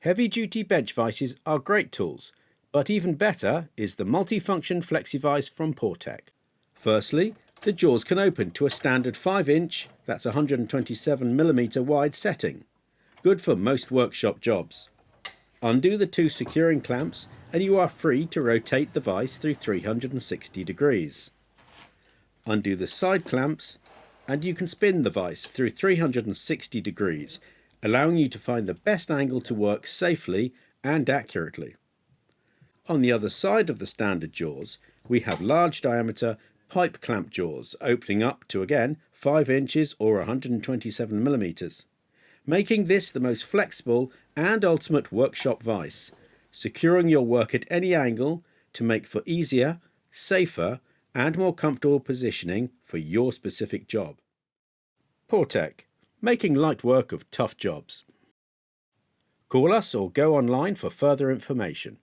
Heavy-duty bench vices are great tools, but even better is the multifunction Flexi Vice from Portek. Firstly, the jaws can open to a standard 5-inch, that's 127mm wide setting, good for most workshop jobs. Undo the two securing clamps and you are free to rotate the vice through 360 degrees. Undo the side clamps and you can spin the vice through 360 degrees, allowing you to find the best angle to work safely and accurately. On the other side of the standard jaws, we have large diameter pipe clamp jaws opening up to again 5 inches or 127mm, making this the most flexible and ultimate workshop vice, securing your work at any angle to make for easier, safer and more comfortable positioning for your specific job. Portek, making light work of tough jobs. Call us or go online for further information.